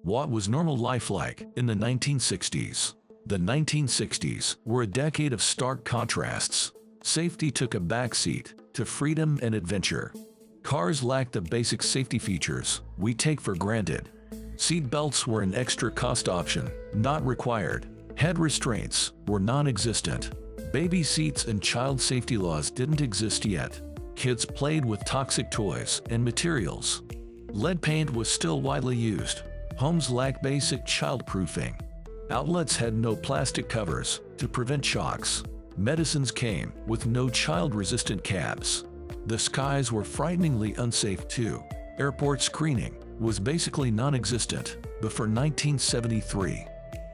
What was normal life like in the 1960s? The 1960s were a decade of stark contrasts. Safety took a backseat to freedom and adventure. Cars lacked the basic safety features we take for granted. Seat belts were an extra cost option, not required. Head restraints were non-existent. Baby seats and child safety laws didn't exist yet. Kids played with toxic toys and materials. Lead paint was still widely used. Homes lacked basic childproofing. Outlets had no plastic covers to prevent shocks. Medicines came with no child-resistant caps. The skies were frighteningly unsafe too. Airport screening was basically non-existent before 1973.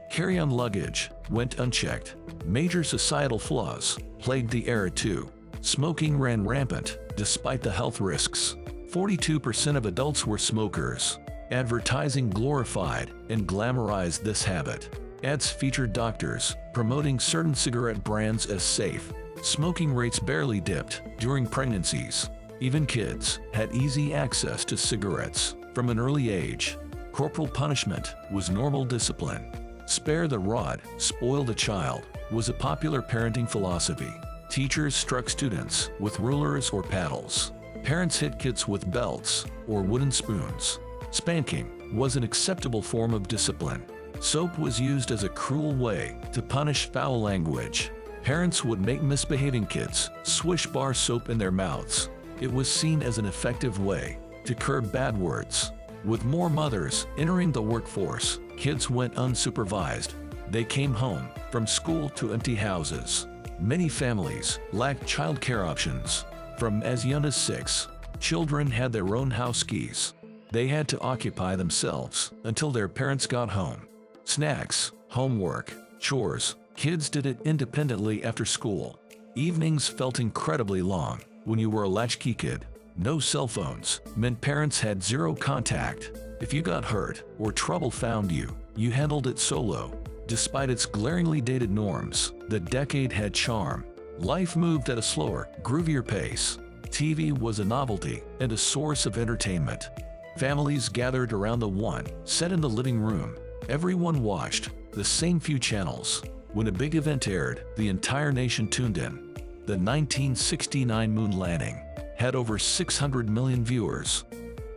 Carry-on luggage went unchecked. Major societal flaws plagued the era too. Smoking ran rampant despite the health risks. 42% of adults were smokers. Advertising glorified and glamorized this habit. Ads featured doctors promoting certain cigarette brands as safe. Smoking rates barely dipped during pregnancies. Even kids had easy access to cigarettes from an early age. Corporal punishment was normal discipline. Spare the rod, spoil the child was a popular parenting philosophy. Teachers struck students with rulers or paddles. Parents hit kids with belts or wooden spoons. Spanking was an acceptable form of discipline. Soap was used as a cruel way to punish foul language. Parents would make misbehaving kids swish bar soap in their mouths. It was seen as an effective way to curb bad words. With more mothers entering the workforce, kids went unsupervised. They came home from school to empty houses. Many families lacked childcare options. From as young as 6, children had their own house keys. They had to occupy themselves until their parents got home. Snacks, homework, chores, kids did it independently after school. Evenings felt incredibly long when you were a latchkey kid. No cell phones meant parents had zero contact. If you got hurt or trouble found you, you handled it solo. Despite its glaringly dated norms, the decade had charm. Life moved at a slower, groovier pace. TV was a novelty and a source of entertainment. Families gathered around the one set in the living room. Everyone watched the same few channels. When a big event aired, the entire nation tuned in. The 1969 moon landing had over 600 million viewers.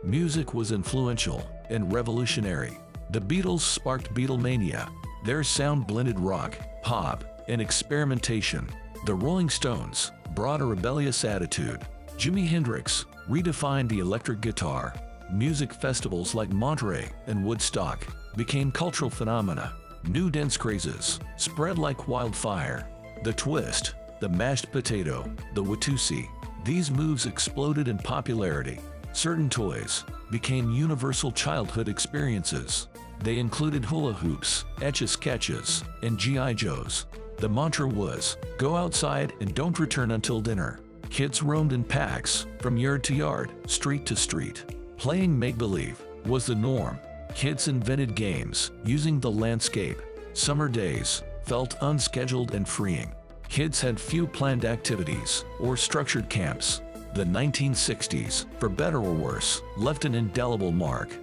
Music was influential and revolutionary. The Beatles sparked Beatlemania. Their sound blended rock, pop, and experimentation. The Rolling Stones brought a rebellious attitude. Jimi Hendrix redefined the electric guitar. Music festivals like Monterey and Woodstock became cultural phenomena. New dance crazes spread like wildfire. The twist, the mashed potato, the Watusi. These moves exploded in popularity. Certain toys became universal childhood experiences. They included hula hoops, etch-a-sketches, and G.I. Joes. The mantra was, go outside and don't return until dinner. Kids roamed in packs, from yard to yard, street to street. Playing make-believe was the norm. Kids invented games using the landscape. Summer days felt unscheduled and freeing. Kids had few planned activities or structured camps. The 1960s, for better or worse, left an indelible mark.